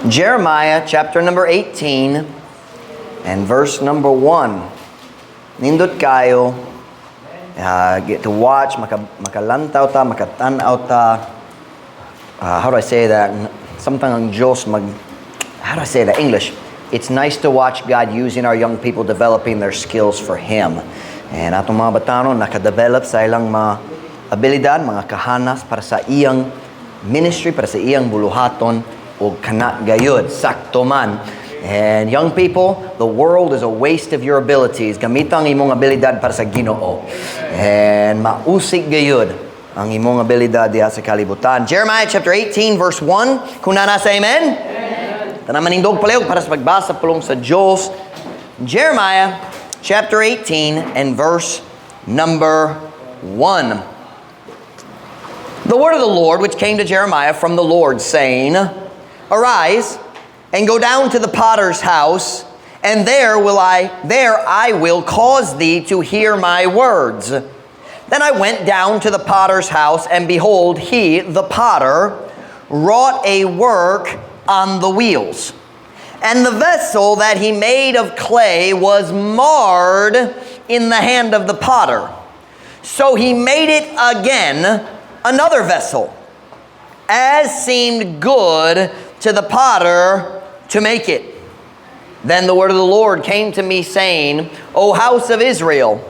Jeremiah chapter number 18 and verse number 1. Nindot kayo, get to watch, makalantaw ta, makatanaw ta. How do I say that? Sometimes ang Diyos how do I say that? English. It's nice to watch God using our young people developing their skills for Him. And atong mga batanon, nakadevelop sa ilang mga abilidad, mga kahanas para sa iyang ministry, para sa iyang buluhaton, o kana gayud, sakto man. And young people, the world is a waste of your abilities. Gamitan ang imong abilidad para sa Ginoo. And mausik gayud ang imong abilidad diha sa kalibutan. Jeremiah chapter 18 verse 1. Kung nasa amen? Amen. Tanamanindog palayog para sa pagbasa pulong sa Diyos. Jeremiah chapter 18 and verse number 1. The word of the Lord which came to Jeremiah from the Lord, saying, Arise and go down to the potter's house, and there I will cause thee to hear my words. Then I went down to the potter's house, and behold, he, the potter, wrought a work on the wheels. And the vessel that he made of clay was marred in the hand of the potter. So he made it again another vessel, as seemed good to the potter to make it. Then the word of the Lord came to me, saying, O house of Israel,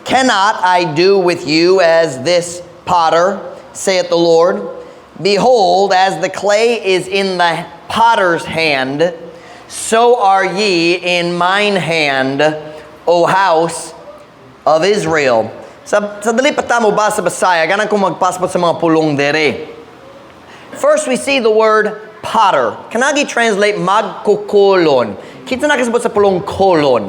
cannot I do with you as this potter, saith the Lord? Behold, as the clay is in the potter's hand, so are ye in mine hand, O house of Israel. Sa dali pa mo ba sa Basaya, ganang kung magpaspot sa mga pulong dere. First, we see the word potter. Kanagi translate magkukulon. Kita na kasabot sa pulong kolon.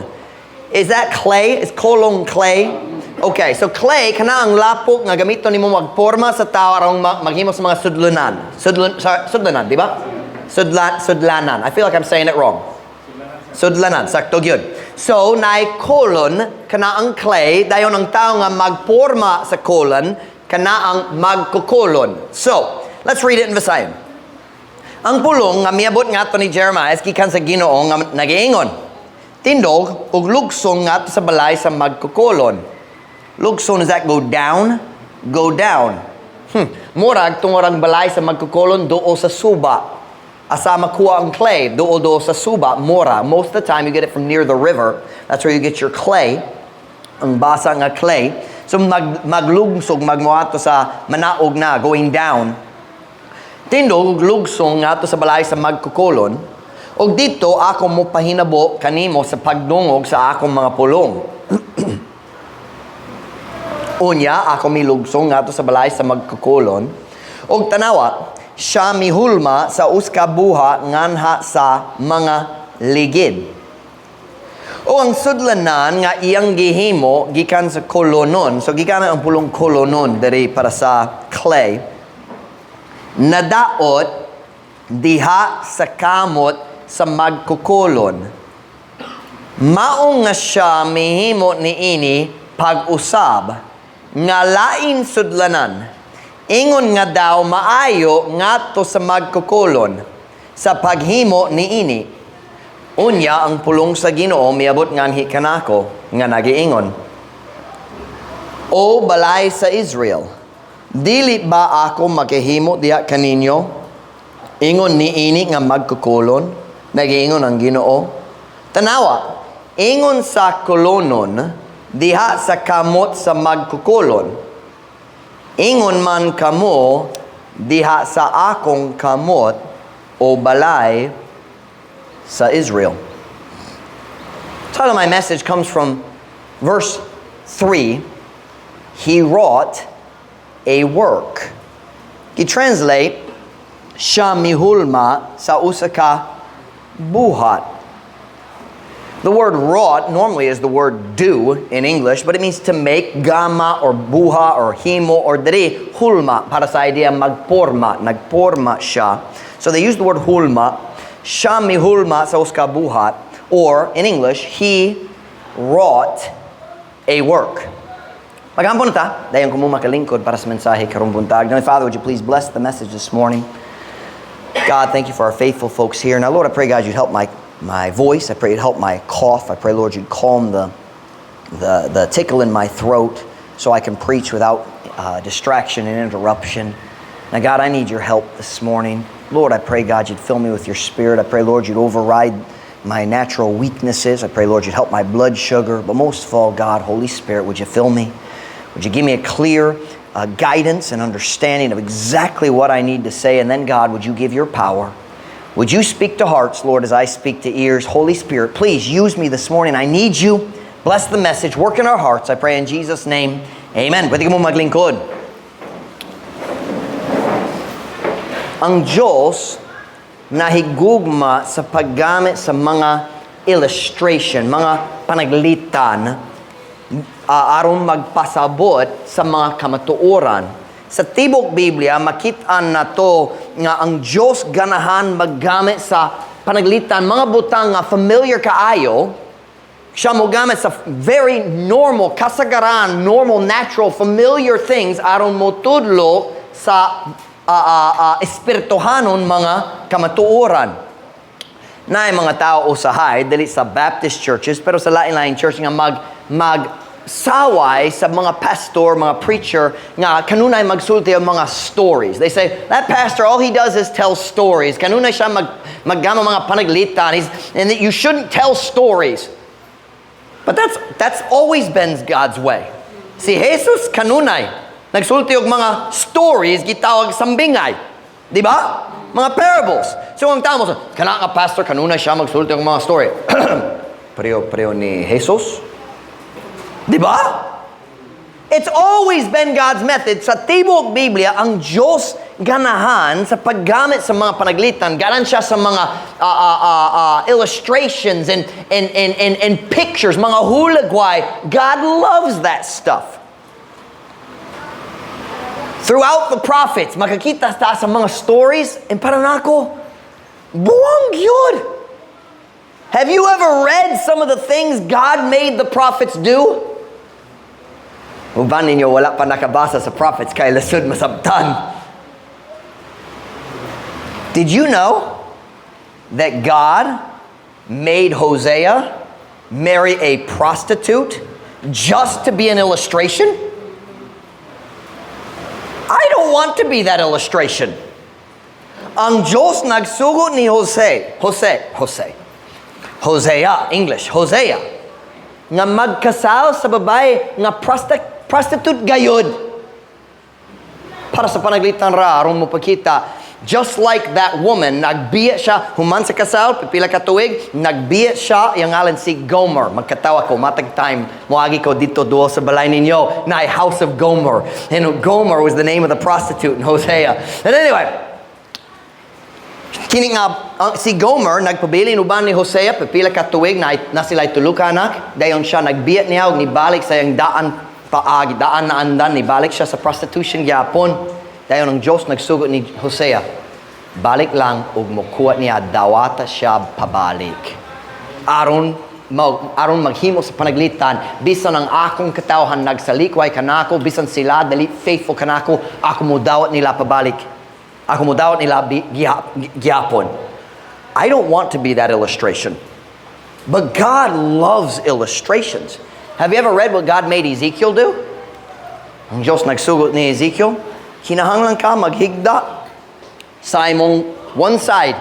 Is that clay? Is kolong clay? Okay, so clay, kana ang lapok nga gamiton nimo magporma sa tao aron maghimo sa mga sudlanan. Sudlanan, di ba? Sudlanan. I feel like I'm saying it wrong. Sudlanan, sakto gyud. So, naay kolon, kana ang clay, dayon ang tao nga magporma sa kolon, kana ang magkukulon. So, let's read it in Visayan. Ang pulong nga miabot nga to ni Jeremiah gikan sa Ginoo nga nagaingon. Tindog ug lugsong nga to sa balay sa magkukulon. Lugsong, does that go down? Go down. Murag tungorang balay sa magkukulon doo sa suba. Asa makuha ang clay, doo sa suba, mora. Most of the time you get it from near the river. That's where you get your clay. Ang basa nga clay. So maglungsog magmuato sa manaog na, going down. Tindog lugsong nga to sa balay sa magkukulon, og dito ako mo pahinabo kanimo sa pagdungog sa akong mga pulong. Unya ako milugsong nga to sa balay sa magkukulon, og tanawa siya mihulma sa uskabuha nganha sa mga ligid. O ang sudlanan nga iyang gihimo gikan sa kolonon, so gikan ang pulong kolonon diri para sa clay. Nadaot diha sa kamot sa magkukulon. Maong nga siya mihimo niini pag-usab nga lain sudlanan. Ingon nga daw maayo ngadto sa magkukulon sa paghimo niini. Unya ang pulong sa Ginoo miabot nganhi kanako nga nagiingon. O balay sa Israel, dili ba ako makahimo diha kaninyo? Ingon niini nga magkukulon, nagiingon ang Ginoo. Tanawa, ingon sa kolonon diha sa kamot sa magkukulon. Ingon man kamo diha sa akong kamot o balay sa Israel. Title of my message comes from verse 3. He wrought a work. I-translate, siya mihulma sa usa ka buhat. The word wrought normally is the word do in English, but it means to make, gama, or buha, or himo, or diri, hulma, para sa idea magporma, nagporma siya. So they use the word hulma, siya mihulma sa usa ka buhat, or in English, he wrought a work. Maghampon ta, dayon ko mo makalingkod para sa mensahe karong buntag. Now, Father, would you please bless the message this morning? God, thank you for our faithful folks here. Now, Lord, I pray, God, you'd help my voice. I pray you'd help my cough. I pray, Lord, you'd calm the tickle in my throat so I can preach without distraction and interruption. Now, God, I need your help this morning. Lord, I pray, God, you'd fill me with your Spirit. I pray, Lord, you'd override my natural weaknesses. I pray, Lord, you'd help my blood sugar. But most of all, God, Holy Spirit, would you fill me? Would you give me a clear guidance and understanding of exactly what I need to say? And then, God, would you give your power? Would you speak to hearts, Lord, as I speak to ears? Holy Spirit, please use me this morning. I need you. Bless the message. Work in our hearts. I pray in Jesus' name. Amen. Pwede ka mo maglingkod. Ang Diyos nahigugma sa paggamit sa mga illustration, mga panaglitan, aron magpasabot sa mga kamatuoran. Sa tibok Biblia, makitaan na to nga ang Diyos ganahan maggamit sa panaglitan, mga butang nga familiar kaayo, siya mo gamit sa very normal, kasagaran, normal, natural, familiar things aron mo tudlo sa espirituhanon mga kamatuoran. Na mga tao usahay dili sa Baptist churches pero sa lain-lain church nga magsaway sa mga pastor, mga preacher nga kanunay magsulti ang mga stories. They say that pastor all he does is tell stories. Kanunay siya maggama mga panaglitan and that you shouldn't tell stories. But that's always been God's way. Si Jesus kanunay nagsulti og mga stories gitawag sambingay. Di ba? Mga parables. So ang tao mo, kana nga pastor, kanuna siya magsulti og mga story. Pareho ni Jesus. Di ba? It's always been God's method. Sa tibok Biblia, ang Diyos ganahan sa paggamit sa mga panaglitan. Ganan siya sa mga illustrations and pictures, mga hulagway. God loves that stuff. Throughout the prophets, makakita ta sa mga stories, and parang ako, buwang yun. Have you ever read some of the things God made the prophets do? Uban ninyo, wala pa nakabasa sa prophets, kay lasud masabtan. Did you know that God made Hosea marry a prostitute just to be an illustration? I don't want to be that illustration. Ang Diyos nagsugo ni Hosea, English, Hosea, nga magkasal sa babae nga prostitute gayud. Para sa panaglitan ra, aron mo pagkita, just like that woman, nagbiya siya, human sa kasal, pipila ka tuig, nagbiya siya, yung ngalan si Gomer. Magkatawa ko, matag time, muagi ko dito duo sa balay ninyo, na house of Gomer. And Gomer was the name of the prostitute in Hosea. And anyway, kini nga, si Gomer, nagpabili uban ni Hosea, pipila ka tuig, na sila'y tulukanak, dayon siya, nagbiya niya, og nibalik sa yung daan na andan, nibalik siya sa prostitution gyapon. Dayon ang Diyos nagsugot ni Hosea, balik lang ug mokuha niya dawata siya pabalik. Aron maghimo sa panaglitan, bisan ang akong katawhan nagsalikway kanako, bisan sila dali faithful kanako, ako mo dawat nila pabalik. Ako mo dawat nila gihapon. I don't want to be that illustration. But God loves illustrations. Have you ever read what God made Ezekiel do? Ang Diyos nagsugot ni Ezekiel, kinahanglan ka maghigda sa imong one side.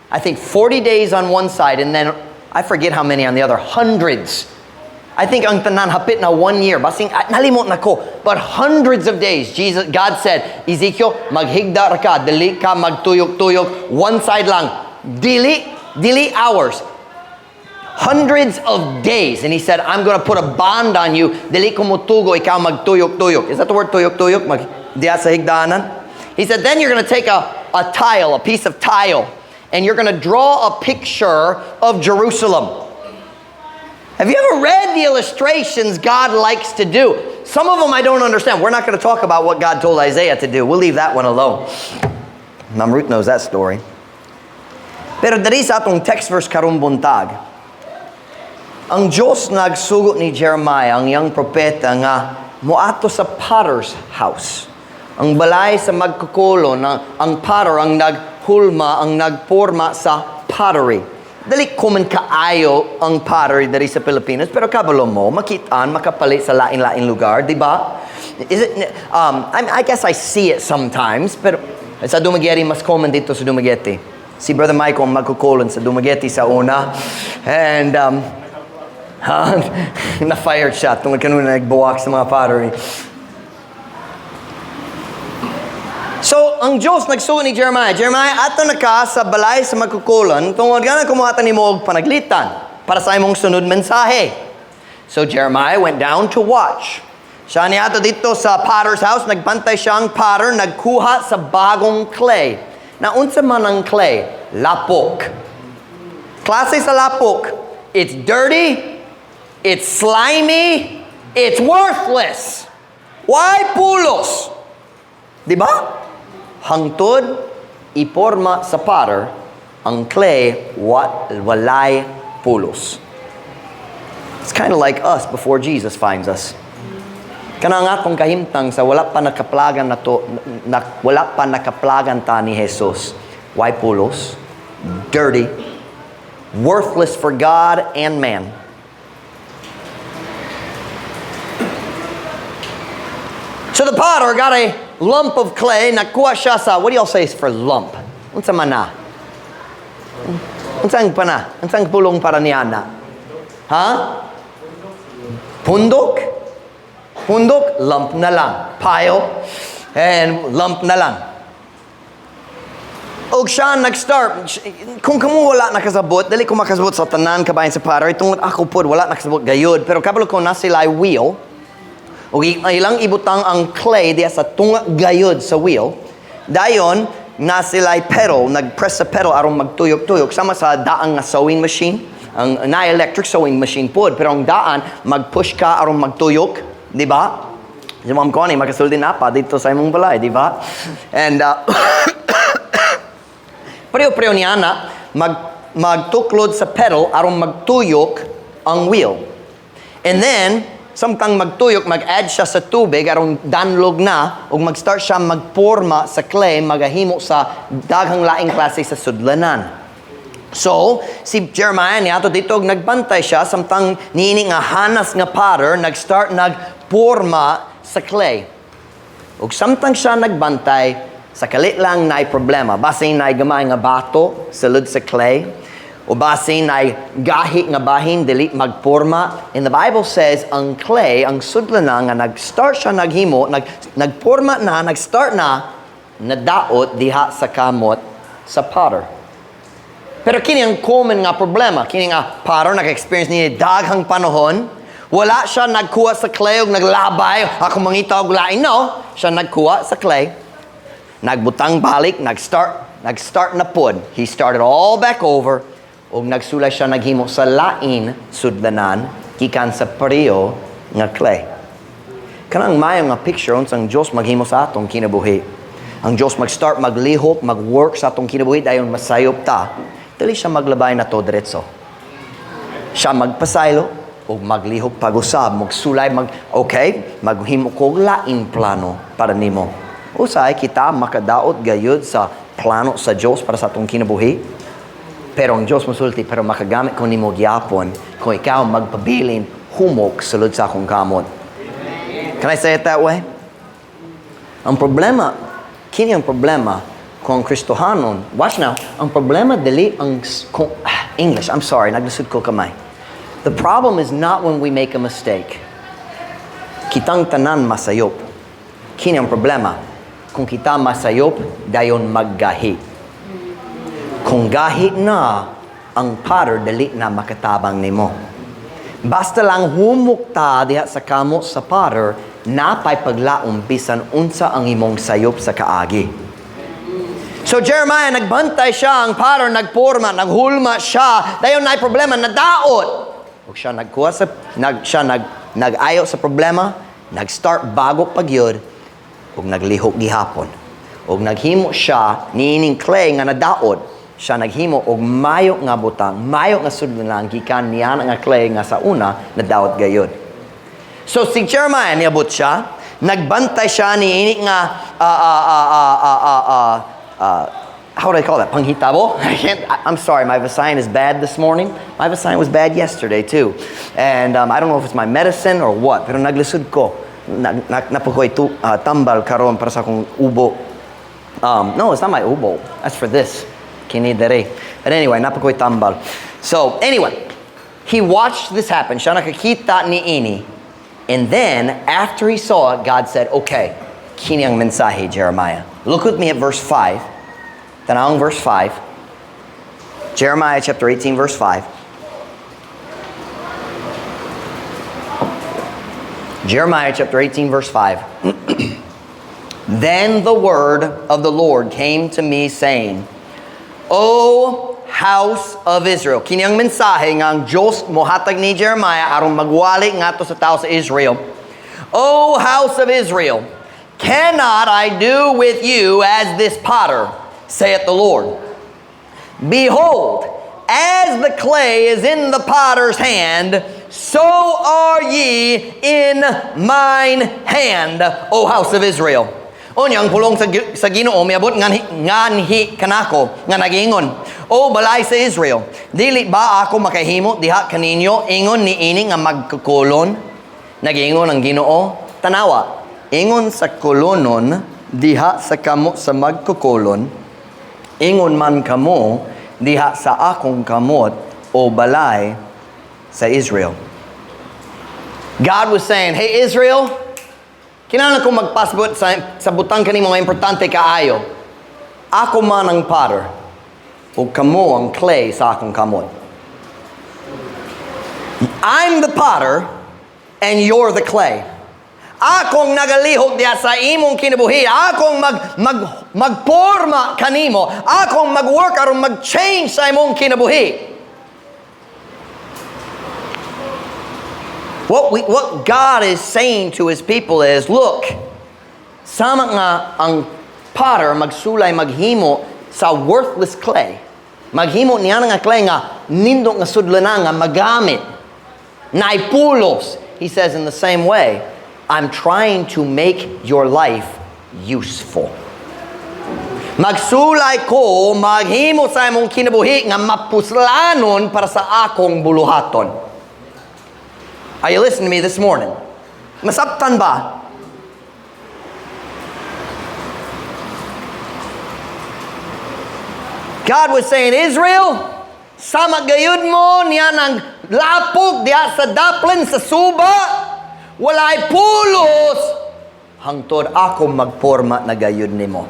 I think 40 days on one side, and then I forget how many on the other. Hundreds. I think ang tanan hapit na 1 year. Basing nalimot na ko. But hundreds of days. God said, Ezekiel, maghigda ra ka, dili ka magtuyok-tuyok, one side lang. Dili hours. Hundreds of days. And he said, I'm going to put a bond on you. Dili ko mutugo, ikaw magtuyok-tuyok. Is that the word tuyok-tuyok? Diya sa higdaanan? He said, then you're going to take a tile, a piece of tile, and you're going to draw a picture of Jerusalem. Have you ever read the illustrations God likes to do? Some of them I don't understand. We're not going to talk about what God told Isaiah to do. We'll leave that one alone. Ma'am Ruth knows that story. Pero dari sa atong text verse karong buntag, ang Diyos nagsugot ni Jeremiah, ang iyang propeta, nga moato sa potter's house. Ang balay sa magkukulo, ang potter ang hulma ang nagporma sa pottery. Dali common kaayo ang pottery dari sa Pilipinas, pero kabalo mo, makitaan, makapalit sa lain-lain lugar, di ba? I guess I see it sometimes, pero sa Dumaguete, mas common dito sa Dumaguete. Si Brother Michael magkukulon sa Dumaguete sa una, and na-fired siya tungkol kanuna nagbuwak sa mga pottery. So, ang Diyos nagsuon ni Jeremiah, ato na ka sa balay sa magkukulan, tungod ka na kumuhatan ni mo og panaglitan para sa imong sunod mensahe. So, Jeremiah went down to watch. Siya ni ato dito sa potter's house, nagbantay siyang potter, nagkuha sa bagong clay. Na unsa man ang clay? Lapok. Klase sa lapok. It's dirty, it's slimy, it's worthless. Why pulos? Diba? Hangtod, iporma sa potter, ang clay, walay pulos. It's kind of like us before Jesus finds us. Kanang atong kahimtang sa wala pa nakaplagan wala pa nakaplagan ta ni Jesus. Why pulos? Dirty, worthless for God and man. So the potter got a lump of clay, nakuha siya sa, what do y'all say for lump? Unsa man na? Unsang pa na? Unsang pulong para niya na? Ha? Pundok? Pundok, lump na lang. Pile, and lump na lang. O siya nag-start, kung kamo wala nakasabot, dali ko makasabot sa tanan kabayan sa potter, itong ako po, wala nakasabot gayod. Pero kabalo ko na sila wheel, o ilang ibutang ang clay diya sa tunga gayod sa wheel. Dayon, na sila'y pedal, nag-press sa pedal aron magtuyok-tuyok. Sama sa daang nga sewing machine. Ang na-electric sewing machine po. Pero ang daan, mag-push ka aron magtuyok. Di ba? Si Ma'am Connie, makasulti na pa dito sa imong balay. Di ba? And, pareho-pareho niya na, magtuklod sa pedal aron magtuyok ang wheel. And then, samtang magtuyok, mag-add siya sa tubig, arong danlog na, o mag-start siya magporma sa clay, magahimo sa daghang laing klase sa sudlanan. So, si Jeremiah niya, dito nagbantay siya, samtang niini nga hanas nga potter, nag-start nagporma sa clay. O samtang siya nagbantay, sa kalit lang na problema. Basin na gamay nga bato, sulod sa clay, o basin ay gahi nga bahin dili magporma. And the Bible says ang clay, ang sudlanan nga nag-start siya naghimo, nagporma na, nag-start na, nadaot diha sa kamot sa potter. Pero kini ang common nga problema. Kini nga potter nag-experience ni daghang panahon, wala siya nagkuha sa clay ug naglabay, ako mangita og lain. No, siya nagkuha sa clay, nagbutang balik, nag-start na pod. He started all back over. O nagsulay siya naghimo sa lain sudlanan gikan sa pareho nga clay. Kanang mayo nga picture unsang Dios maghimo sa atong kinabuhi. Ang Dios mag-start maglihok, mag-work sa atong kinabuhi dayon masayop ta. Dili siya maglabay na to diretso. Siya magpasaylo o maglihok pag-usab, magsulay maghimo ko lain plano para nimo. Usay kita makadaot gayud sa plano sa Dios para sa atong kinabuhi. Pero ang Diyos masulti, pero makagamit ko ni mo gyapon kung ikaw magpabilin, humok sulod sa akong kamot. Can I say it that way? Ang problema, kini ang problema kung Kristohanon, watch now, ang problema dili ang, English, I'm sorry, naglusod ko kamay. The problem is not when we make a mistake. Kitang tanan masayop. Kini ang problema, kung kita masayop, dayon maggahi. Kung gahi na, ang potter dali na makatabang nimo. Basta lang humukta diha sa kamot sa potter, napay paglaom bisan unsa ang imong sayop sa kaagi. So Jeremiah, nagbantay siya, ang potter nagporma, naghulma siya, dayon na problema, nadaot. O siya nagkuha sa, nag-ayo sa problema, nag-start bago pagyod, ug naglihok gihapon. Ug naghimo siya, niining clay nga nadaot, siya naghimo og mayo nga butang, mayo nga sudlanan gikan niya nga clay nga sa una nadaot gayud. So si Jeremiah niabot siya, nagbantay siya niini nga how would I call that? Panghitabo? I'm sorry, my Visayan is bad this morning. My Visayan was bad yesterday too. And I don't know if it's my medicine or what, pero naglisod ko. Napakoy tambal karon para sa akong ubo. No, it's not my ubo. That's for this. Kinidere. But anyway, napakoy tambal. So anyway, he watched this happen. Siya nakakita ni ini. And then, after he saw it, God said, okay, kini ang mensahe, Jeremiah. Look with me at verse 5. Tanawang verse 5. Jeremiah chapter 18, verse 5. Jeremiah chapter 18, verse 5. Then the word of the Lord came to me, saying, O house of Israel. Kini ang mensahe nga ang Diyos mohatag ni Jeremiah aron magwali ngadto sa tao sa Israel. O house of Israel, cannot I do with you as this potter, saith the Lord? Behold, as the clay is in the potter's hand, so are ye in mine hand, O house of Israel. Onyang pulong sa Ginoo miabot nganhi kanako nga nagingon, O balay sa Israel, dili ba ako makahimo diha kaninyo ingon ni ini nga magkukulon? Nagingon ang Ginoo, tanawa, ingon sa kolonon diha sa kamo sa magkukulon, ingon man kamo diha sa akong kamot o balay sa Israel. God was saying, hey Israel, kinahanglan ko magpasabot sa butang kani mga importante kaayo. Ako man ang potter, o kamo ang clay sa akong kamot. I'm the potter, and you're the clay. Akong nagalihok diya sa imong kinabuhi. Akong magporma kanimo. Akong mag-work aron mag-change sa imong kinabuhi. What God is saying to His people is, look, sama nga ang potter magsulay maghimo sa worthless clay. Maghimo niya nga clay nga nindot nga sudlanan nga magamit. Naipulos. He says in the same way, I'm trying to make your life useful. Magsulay ko, maghimo sa imong kinabuhi nga mapuslanon para sa akong buluhaton. Are you listening to me this morning? Masabtan ba? God was saying, Israel, sama gayud mo niya ng lapok diya sa daplin sa suba, walay pulos, hangtod ako magporma na gayud nimo.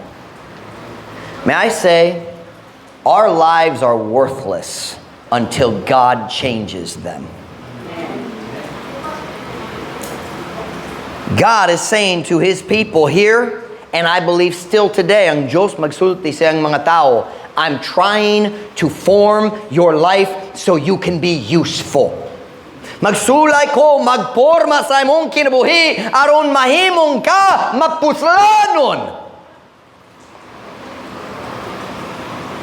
May I say, our lives are worthless until God changes them. God is saying to His people here, and I believe still today, ang Diyos magsulti sa mga tao, I'm trying to form your life so you can be useful. Magsulay ko, magporma sa imong kinabuhi, aron mahimong ka, mapuslanon.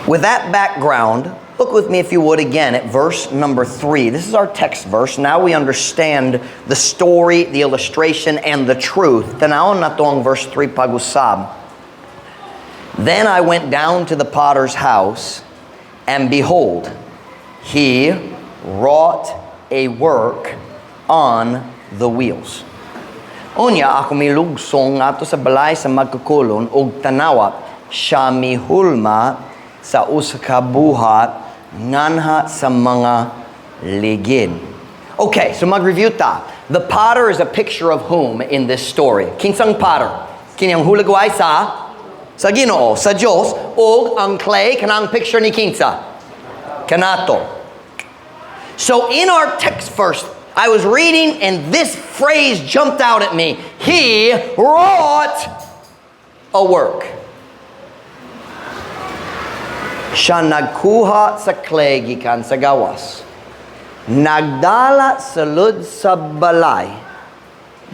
With that background, look with me if you would again at verse number 3. This is our text verse. Now we understand the story, the illustration, and the truth. Tanawon na to ang verse 3 pag-usab. Then I went down to the potter's house, and behold, he wrought a work on the wheels. Unya ako milugsong ato sa balay sa magkukulon og tanawa siya mihulma sa usa ka buhat nganha sa mga ligid. Okay, so mag-review ta. The potter is a picture of whom in this story? Kinsang potter? Kinyang hulagway sa Ginoo, sa Diyos, o ang clay, kanang picture ni kinsa? Kanato. So in our text first, I was reading and this phrase jumped out at me. He wrought a work. Siya nagkuha sa clay gikan sa gawas. Nagdala sa lud sa balay.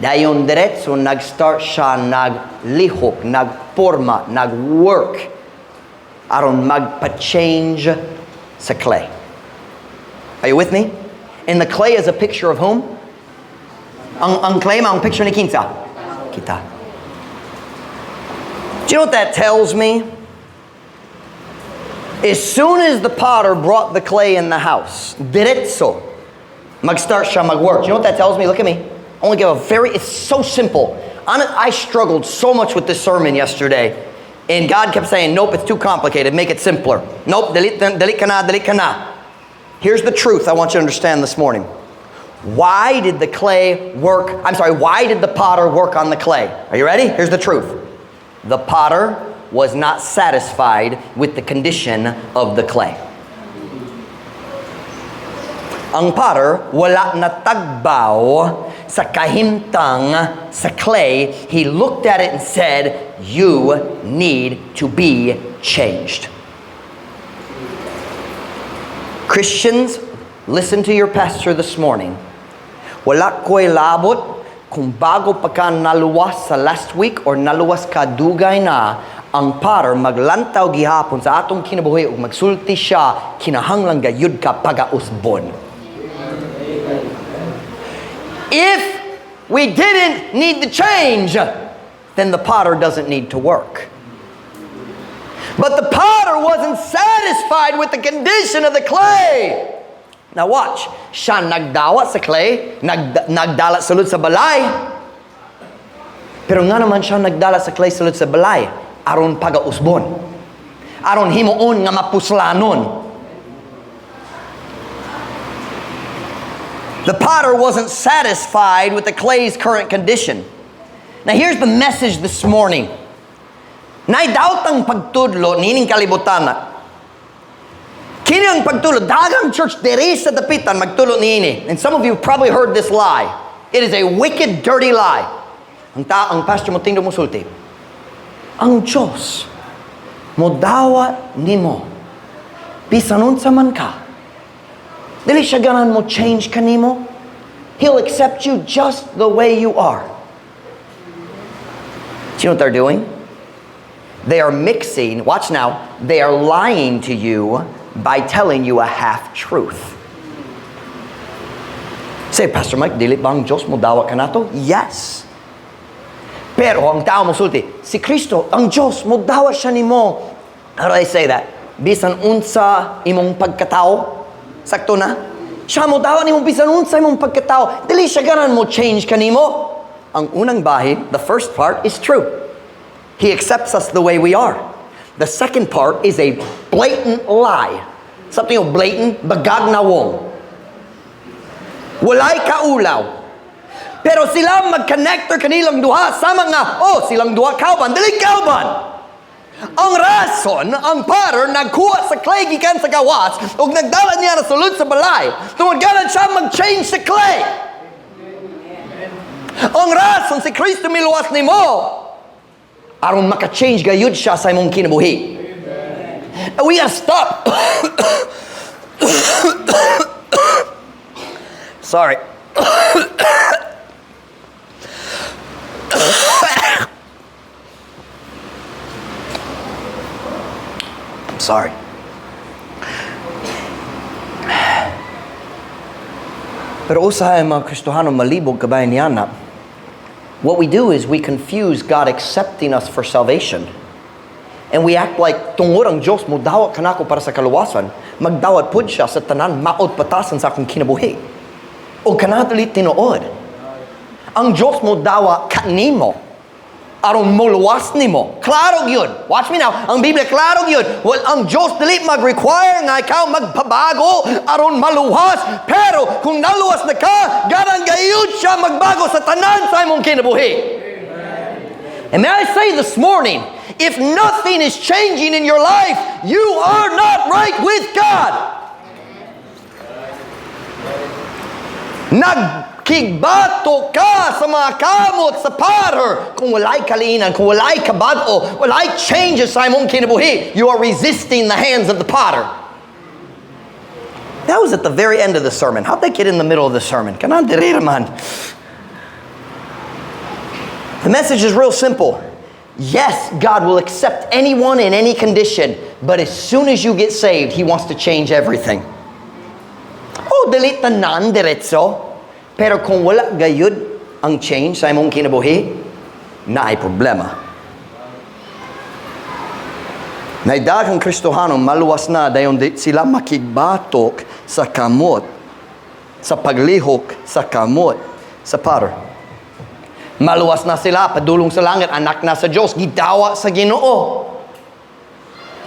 Dayon diretso nag-start siya naglihok, nagporma, nag-work aron magpa-change sa clay. Are you with me? And the clay is a picture of whom? Ang clay ang picture ni kinsa? Kita. Do you know what that tells me? As soon as the potter brought the clay in the house, diretso, mag-start siya mag-work. You know what that tells me? Look at me. I want to give it's so simple. I struggled so much with this sermon yesterday. And God kept saying, nope, it's too complicated. Make it simpler. Nope, delete kana. Here's the truth I want you to understand this morning. Why did the potter work on the clay? Are you ready? Here's the truth. The potter was not satisfied with the condition of the clay. Ang potter wala natagbaw sa kahimtang sa clay. He looked at it and said, you need to be changed. Christians, listen to your pastor this morning. Wala ko'y labot kung bago pa ka naluwas sa last week or naluwas ka dugay na, ang potter maglantaw gihapon sa atong kinabuhi ug magsulti siya kinahanglan gayud ka pagausbon. If we didn't need the change, then the potter doesn't need to work. But the potter wasn't satisfied with the condition of the clay. Now watch, siya nagdawat sa clay, nagdalat sulod sa balay. Pero nga naman siya nagdalat sa clay sulod sa balay, aron pagausbon. Aron himuon nga mapuslanon. The potter wasn't satisfied with the clay's current condition. Now here's the message this morning. Naidaot ang pagtudlo nining kalibutan na. Kini ang pagtulog, dagang church diri sa dapitan magtulog niini. And some of you probably heard this lie. It is a wicked, dirty lie. Ang pastor mo tingdo mo sulti. Ang Diyos mo dawat nimo. Bisan unsa man ka. Dili siya ganan mo change kanimo. He'll accept you just the way you are. Do you know what they're doing? They are mixing, watch now, they are lying to you by telling you a half-truth. Say, Pastor Mike, dili bang Diyos mo dawat ka nato? Yes. Pero ang tao mo sulti, si Kristo, ang Diyos mo dawat siya nimo. How do I say that? Bisan unsa imong pagkatao, sakto na? Siya mo dawat nimo bisan unsa imong pagkatao. Dili siya ganan mo change kanimo. Ang unang bahid, the first part is true. He accepts us the way we are. The second part is a blatant lie. Something of blatant, bagag na wong. Walay kaulaw. Pero sila mag-connector kanilang duha sa mga, silang duha kauban, dili kauban. Ang rason, ang potter nagkuha sa clay gikan sa gawas ug nagdala niya na sulod sa balay. Tungod ganan siya mag-change sa clay. Ang rason si Kristo miluwas nimo aron maka-change gayud siya sa imong kinabuhi. We gotta stop. Sorry. I'm sorry. Pero usahay mga Kristohano malibog kabayan niya na. What we do is we confuse God accepting us for salvation. And we act like tungod ang Diyos mo dawat kanako para sa kaluwasan, magdawat pud siya sa tanan maot patasan sa akong kinabuhi. O kanadali tinuod. Ang Diyos mo dawat kanimo aron moluwas nimo. Klaro gyud. Watch me now. Ang Biblia klaro gyud. Well, ang Diyos dili mag-require nga ikaw magpabago aron maluwas. Pero kung naluwas na ka, ganang gayud siya magbago sa tanan sa imong kinabuhi. And may I say this morning, if nothing is changing in your life, you are not right with God. Nagkigbato ka sa mga kamot sa potter kung walay kaliinan, kung walay kabado, walay changes sa imong kinabuhi. You are resisting the hands of the potter. That was at the very end of the sermon. How'd they get in the middle of the sermon? Kanan diri man. The message is real simple. Yes, God will accept anyone in any condition, but as soon as you get saved, He wants to change everything. Dili tanan diretso, pero kung wala gayud ang change sa imong kinabuhi, na ay problema. Naidaghang Kristohano, maluwas na dayon sila makigbatok sa kamot, sa paglihok sa kamot, sa Father. Maluwas na sila, padulong sa langit, anak na sa Diyos, gidawa sa Ginoo.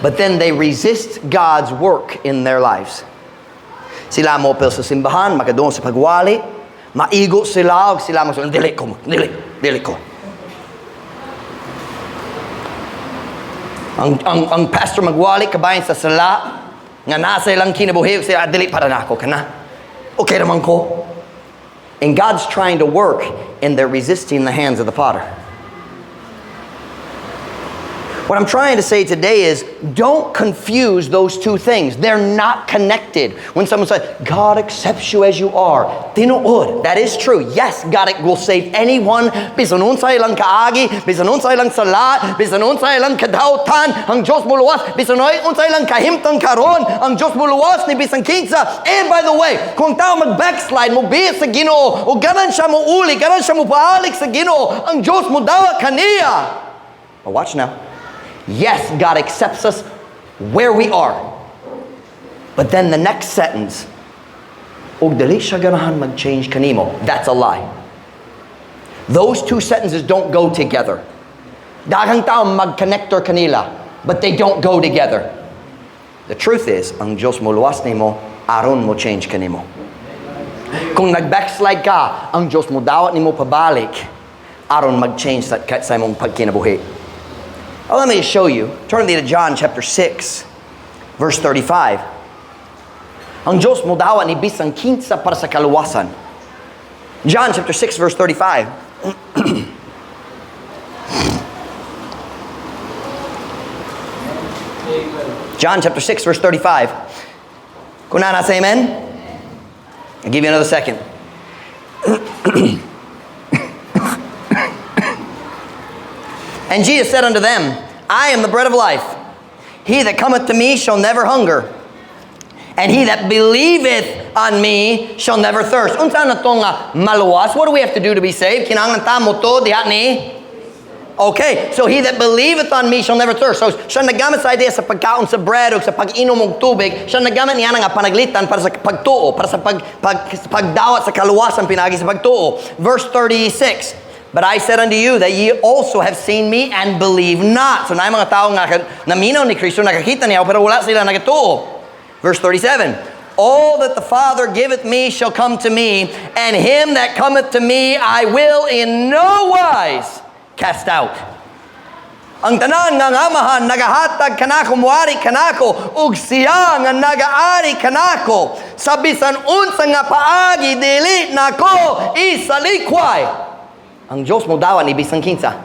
But then they resist God's work in their lives. Sila mo pel sa simbahan, makadung sa pagwali, maigo sila, o sila magsabi, dili ko. Ang pastor magwali, kabayan sa sala, nga nasa ilang kinabuhi, sila, dili para na ako, kana. Okay naman ko. And God's trying to work, and they're resisting the hands of the Father. What I'm trying to say today is, don't confuse those two things. They're not connected. When someone says, God accepts you as you are, tinuod. That is true. Yes, God will save anyone. Bisan unsay lang kaagi, bisan unsay lang salat, bisan unsay lang kadautan, ang Diyos muluwas, bisan unsay lang kahimtang karon, ang Diyos muluwas ni bisan kinsa. And by the way, kung tao mag-backslide, mo biya sa Ginoo, o ganan siya mo uli, ganan siya mo paalik sa Ginoo, ang Diyos mo dawa kaniya. But watch now. Yes, God accepts us where we are. But then the next sentence, og dali siya ganahan mag-change kanimo. That's a lie. Those two sentences don't go together. Daghang tao mag-connector kanila, but they don't go together. The truth is, ang Diyos mo luwas nimo, aron mo change kanimo. Kung nag-backslide ka, ang Diyos mo dawat nimo pabalik, aron mag-change sa imong pagkinabuhi. Oh, let me show you. Turn to John chapter 6, verse 35. Ang Diyos mo dawa ni bisang kinsa para sa kaluwasan. John chapter 6, verse 35. John chapter 6, verse 35. Kung na say amen? I'll give you another second. And Jesus said unto them, I am the bread of life. He that cometh to me shall never hunger. And he that believeth on me shall never thirst. Unsa na tong maluwas? What do we have to do to be saved? Kinahanglan ta mo to diha ni? Okay, so he that believeth on me shall never thirst. So siya nagamit sa idea sa pagkaon sa bread o sa pag-inom og tubig, siya nagamit niya nga panaglitan para sa pagtuo, para sa pagdawat sa kaluwasan pinagi sa pagtuo. Verse 36. But I said unto you that ye also have seen me and believe not. So na mga tao nga naminaw ni Kristo, nakakita niya, pero wala sila nagatuo. Verse 37. All that the Father giveth me shall come to me, and him that cometh to me I will in no wise cast out. Ang tanan nga amahan nagahatag kanako, muari kanako, ug siya nga nagaari kanako, sa bisan unsa nga paagi dili nako isalikway. Ang Diyos mo dawan ni bisang kinsa.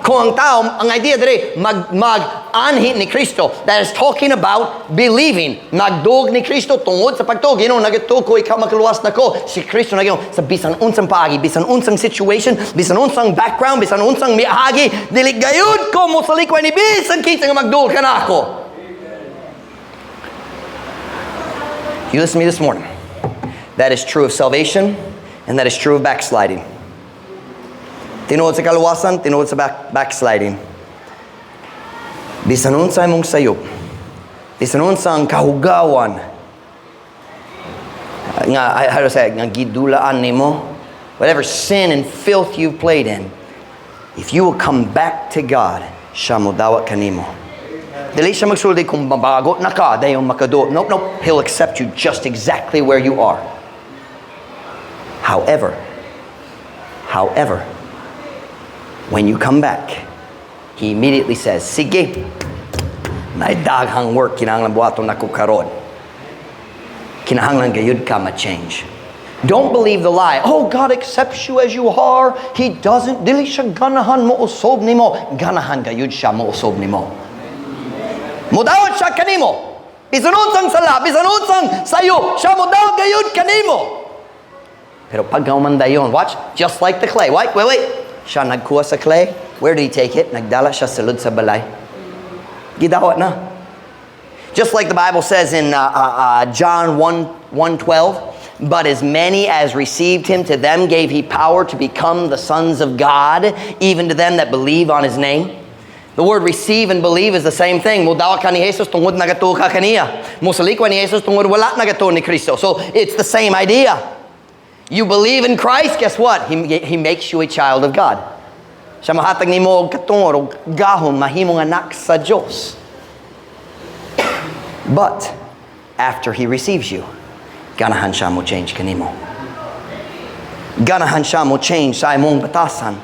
Kung ang tao, ang idea dire mag-anhi ni Kristo, that is talking about believing. Nagdug ni Kristo tungod sa pagtuo. Ginoo, nagatuko ikaw makaluwas na ko. Si Kristo na Ginoo sa bisan unsang paagi, bisan unsang situation, bisan unsang background, bisan unsang miagi, dili gayud ko mo sa likway ni bisan kinsa nga magdug kanako. You listen to me this morning. That is true of salvation, and that is true of backsliding. Tinuod sa kaluwasan, tinuod sa backsliding. Bisan unsa imong sayop, bisan unsa ang kahugawan, how to say, nga gidulaan nimo, whatever sin and filth you've played in, if you will come back to God, siya mo dawat kanimo. Dili siya magsulti kung mabago na ka, dayon makado. Nope. He'll accept you just exactly where you are. However, when you come back, he immediately says, sige, naidaghang work, kinahanglan buhaton nako karon. Kinahanglan gayud ka ma-change. Don't believe the lie. Oh, God accepts you as you are. He doesn't. Dili siya ganahan mo usob nimo. Ganahan gayud siya mo usob nimo. Mudawat siya kanimo. Bisan unsang sala, bisan unsang sayo, siya mudawat gayud kanimo. Pero pag gaumandayon, watch, just like the clay. Wait. Siya nagkuha sa clay. Where did he take it? Nagdala siya sulod sa balay. Gidawat na. Just like the Bible says in John 1:12, but as many as received him, to them gave he power to become the sons of God, even to them that believe on his name. The word receive and believe is the same thing. Mudawa ka ni Jesus tungod nagato ka kaniya. Musalikwa ni Jesus tungod wala nagato ni Kristo. So it's the same idea. You believe in Christ, guess what? He makes you a child of God. Siya mahatag ni mo og katungod og gahom mahimong anak sa Dios. But after He receives you, ganahan siya mo change kanimo. Ganahan siya mo change sa imong batasan.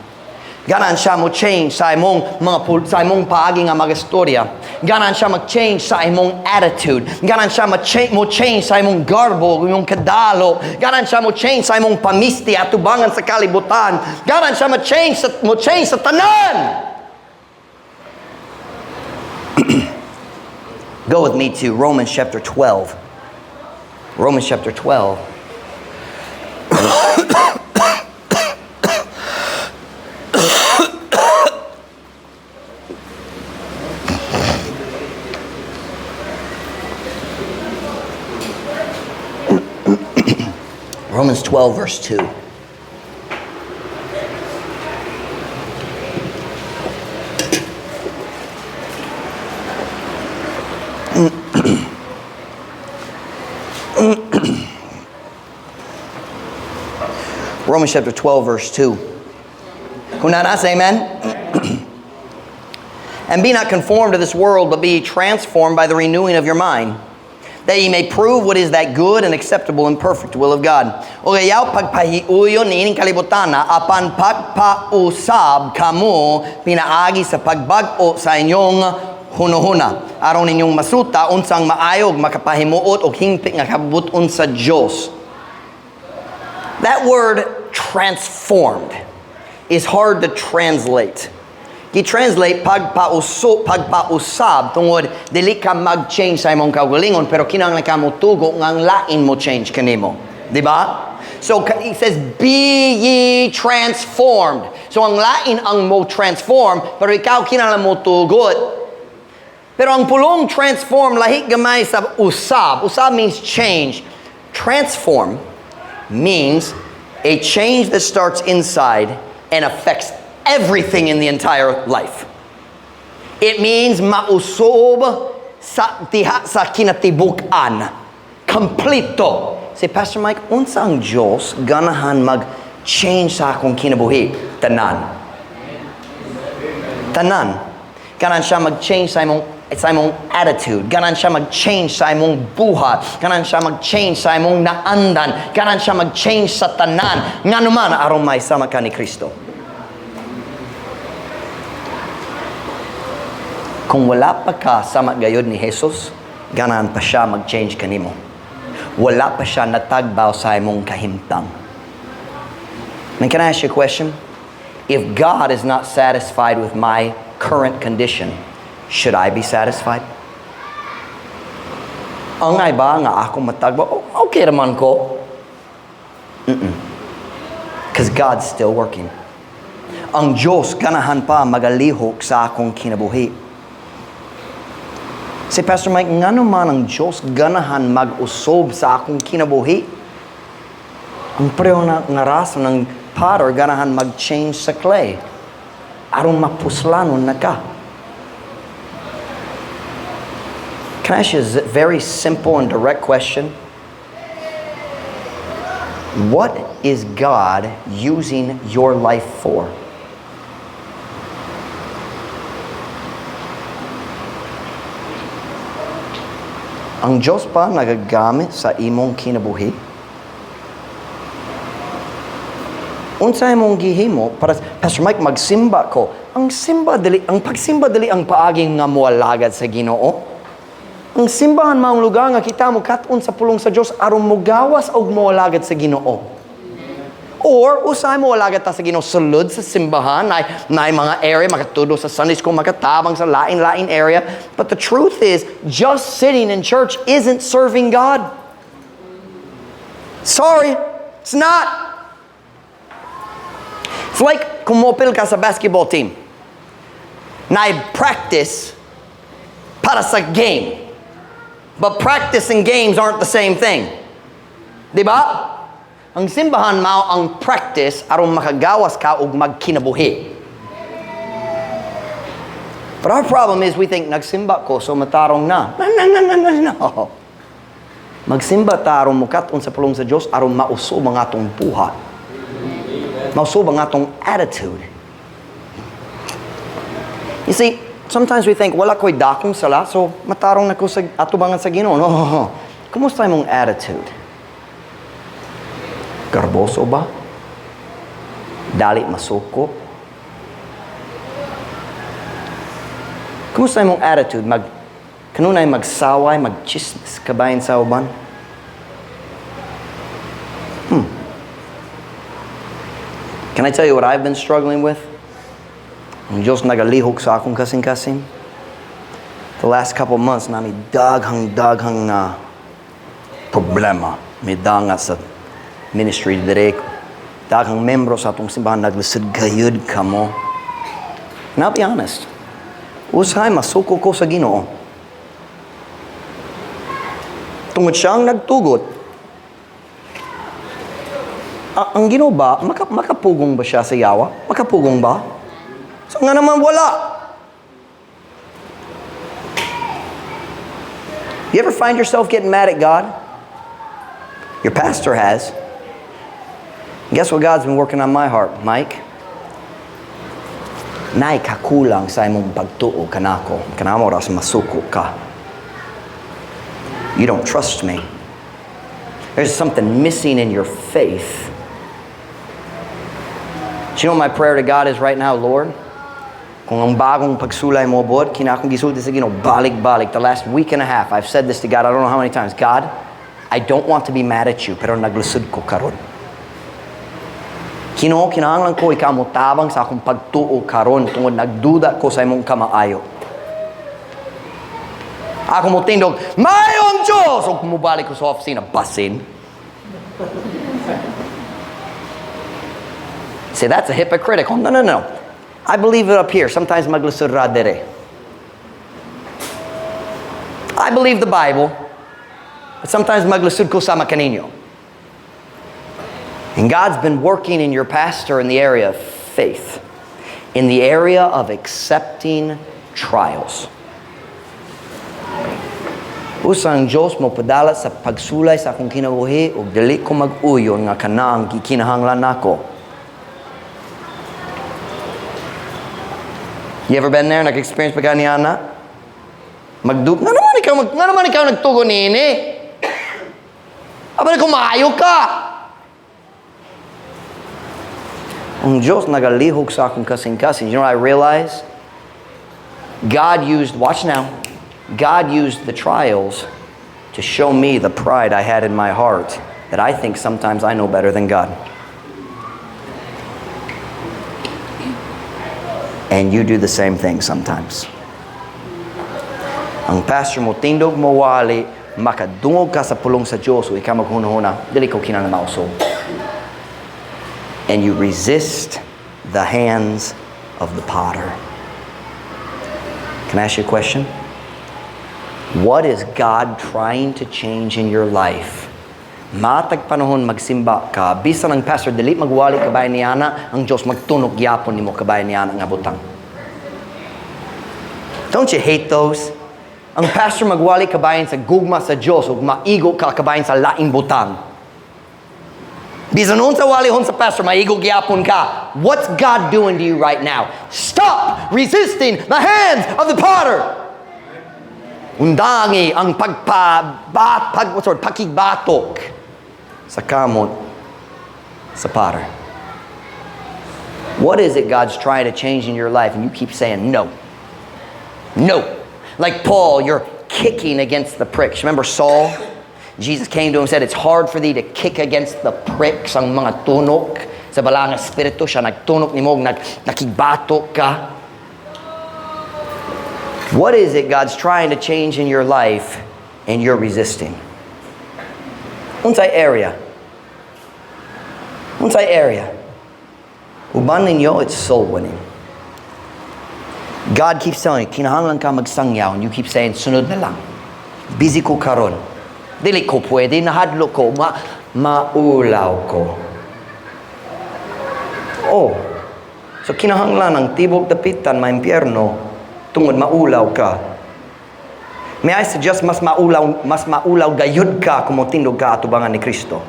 Ganahan siya mo change sa imong sa imong paagi nga magastorya. Ganahan siya mag-change sa imong attitude. Ganahan siya mo change sa imong garbo, imong kadalo. Ganahan siya mo change sa imong pamisti at tubangan sa kalibutan. Ganahan siya mo change sa tanan. Go with me to Romans chapter 12. Romans chapter 12. Romans 12, verse 2. Romans chapter 12, verse 2. Hunanas, amen? And be not conformed to this world, but be transformed by the renewing of your mind, that ye may prove what is that good and acceptable and perfect will of God. O gayaw pagpahiuyo niining kalibutan na apan pagpausab kamo pinaagi sa pagbag-o sa inyong hunahuna. Aron ninyong masuta unsang maayog makapahimuot og hingpit nga kabubuton sa Dios. That word transformed is hard to translate. Gi-translate pagpausab tungod dili ka mag-change sa imong kaugalingon pero kinahanglan ka mo tugo nga ang lain mo change kanimo. Di ba? So it says be ye transformed. So ang lain ang mo transform pero ikaw kinahanglan mo tugot. Pero ang pulong transform lahi gamay sa usab. Usab means change. Transform means a change that starts inside and affects everything in the entire life. It means mausob sa kinatibukan. Kompleto. Say, Pastor Mike, unsa ang Diyos ganahan mag-change sa akong kinabuhi? Tanan. Ganahan siya mag-change sa imong attitude. Ganahan siya mag-change sa imong buhat. Ganahan siya mag-change sa imong naandan. Ganahan siya mag-change sa tanan. Nga naman, aron may sama ka ni Kristo. Kung wala pa ka sama gayod ni Jesus, ganahan pa siya mag-change kanimo. Wala pa siya natagbaw sa imong kahimtang. Man, can I ask you a question? If God is not satisfied with my current condition, should I be satisfied? Ang ay ba nga ako matagbaw? Okay naman ko. Because God's still working. Ang Diyos ganahan pa magalihok sa akong kinabuhi. Si Pastor Mike, nga naman ang Diyos ganahan mag-usob sa akong kinabuhi. Ang pareho na rason ng potter ganahan mag-change sa clay. Aron mapuslanon na ka. Can I ask you a very simple and direct question? What is God using your life for? Ang Diyos pa nagagamit sa imong kinabuhi? Unsa imong gihimo para Pastor Mike magsimba ko? Ang pagsimba dili ang paaging nga moalagad sa Ginoo. Ang simbahan maong lugar nga kita mo kat-on sa pulong sa Dios aron mogawas og moalagad sa Ginoo. Or usay mo alagad ta sa Ginoo sulod sa simbahan na mga area makatudo sa Sunday school makatabang sa lain area, but the truth is just sitting in church isn't serving God. Sorry, it's not. It's like kumopil ka sa basketball team na practice para sa game, but practice and games aren't the same thing. Diba? Ang simbahan mao ang practice aron makagawas ka og magkinabuhi. But our problem is we think, nagsimba ko, so matarong na. No. Magsimba tarong mukaton sa pulong sa Diyos, aron mausob ang atong buhat. Mausob ang atong attitude. You see, sometimes we think, wala ko'y dakong sala, so matarong na ko sa atubangan sa Ginoo. No. Kumusta mong attitude? Garboso ba? Dali masuko? Kumusta mong attitude? Kanunay magsaway, magchismis, kabayan sa uban? Can I tell you what I've been struggling with? Ang Diyos nagalihok sa akong kasing-kasing. The last couple months na may daghang problema. May danga sa ministry direct. Daghang membro sa atong simbahan naglisod gayud ka mo. And I'll be honest. Usahay, masuko ko sa Ginoo. Tungod siyang nagtugot. Ang Ginoo ba, makapugong ba siya sa yawa? Makapugong ba? So nga naman wala. You ever find yourself getting mad at God? Your pastor has. Guess what God's been working on my heart, Mike? Nay kakulang sa imong pagtuo kanako. Kanamo ras masuko ka. You don't trust me. There's something missing in your faith. Do you know what my prayer to God is right now, Lord? Kung ang bagong pagsulay mo bod, kinakong gisulti sa Ginoo, balik-balik. The last week and a half, I've said this to God, I don't know how many times. God, I don't want to be mad at you, pero naglusod ko karon. Kinahanglan ko ikaw mo tabang sa akong pagtuo karon tungod nagduda ko sa imong kamaayo. Ako mo tindog, mayong Diyos! O kumubalik ko sa opisina, basin. See, that's a hypocritical. No. I believe it up here. Sometimes maglusod ra dere. I believe the Bible, but sometimes maglusod ko sama kaninyo. And God's been working in your pastor in the area of faith, in the area of accepting trials. Usang Diyos mo padala sa pagsulay sa akong kinabuhi ug dili ko mag-uyon nga kanang gikinahanglan nako. You ever been there? Nag-experience pa ka ni Ana? Nga naman ikaw nagtugo nini. Aba na kumayo ka. Ang Diyos nagalihog sa akong kasing-kasing. You know what I realized? God used, watch now, God used the trials to show me the pride I had in my heart that I think sometimes I know better than God. And you do the same thing sometimes. Ang pastor mo tindog mo wali, makadungog ka sa pulong sa Diyos o ikaw maghuna-huna, dili ko kinang mauso. And you resist the hands of the potter. Can I ask you a question? What is God trying to change in your life? Matag panahon magsimba ka, bisan ang pastor dili magwali kabayan ni Ana, ang Diyos magtunog yapon nimo kabayan ni Ana nga butang. Don't you hate those? Ang pastor magwali kabayan sa gugma sa Diyos ug maigo ka kabayan sa laing butang. Bisan nun sa wali hon sa pastor, maigo gyapon ka. What's God doing to you right now? Stop resisting the hands of the potter. Undangi ang pagkibatok sa kamot sa potter. What is it God's trying to change in your life and you keep saying no? No. Like Paul, you're kicking against the pricks. Remember Saul? Jesus came to him and said, it's hard for thee to kick against the pricks, ang mga tunok sa balang espiritu. Siya nagtunok ni mo, nakibatok ka. What is it God's trying to change in your life and you're resisting? Unsay area? Unsay area? Uban ninyo, it's soul winning. God keeps telling you, kinahanglan ka magsangyaw, and you keep saying, sunod na lang. Busy ko karon. Dili ko pwede, nahadlo ko, maulaw ko. Oh, so kinahanglan ang tibok dapitan, maimpyerno, Tungod maulaw ka. May I suggest mas maulaw gayud ka kung tindog ka atubangan ni Kristo.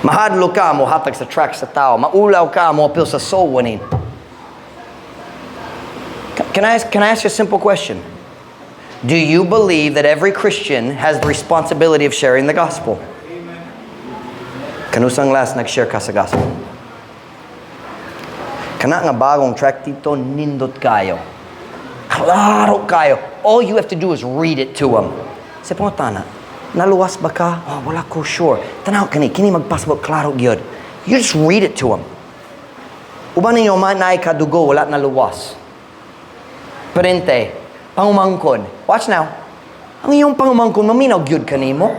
Mahadlo ka mo hatag sa track sa tao. Maulaw ka mo apil sa soul winning. Can I ask you a simple question? Do you believe that every Christian has the responsibility of sharing the gospel? Kanusang last nag-share ka sa gospel? Kana nga bagong track dito, nindot kayo. Klaro kayo. All you have to do is read it to them. Sa pangutana, naluwas ba ka? Oh, wala ko sure. Tanaw kini magpasabot klaro gyud. You just read it to them. Uban ninyo manay kadugo wala naluwas. Parente, pangumangkon. Watch now. Ang iyong pangumangkon maminaw gyud kanimo.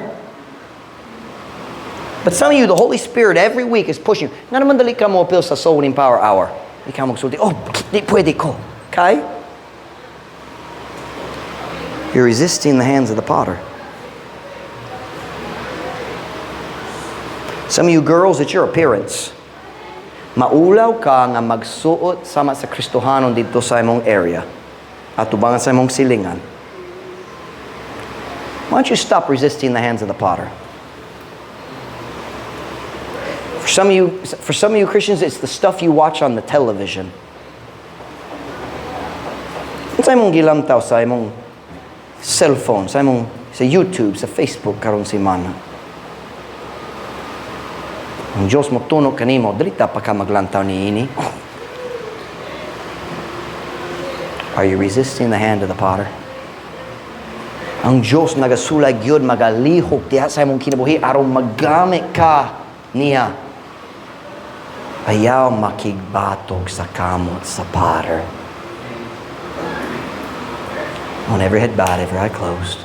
But some of you, the Holy Spirit every week is pushing. Nga naman dali ka mo appeal sa Soul Winning Power Hour. Ikaw magsulti, oh, di pwede ko. Okay? You're resisting the hands of the potter. Some of you girls, it's your appearance. Maulaw ka nga magsuot sama sa Kristohanon dito sa imong area. At tubangan sa imong silingan. Why don't you stop resisting the hands of the potter? For some of you Christians, it's the stuff you watch on the television. Sa imong gilamtaw sa imong cellphone, sa YouTube, sa Facebook karon si mana. Ang Diyos mo tunog kanimo, dalita pa ka maglantaw ni ini. Are you resisting the hand of the potter? Ang Diyos nagasulay gyud magalihok diha sa imong kinabuhi aron maggamit ka niya. Ayaw makigbatog sa kamot sa potter. On every head bowed, every eye closed.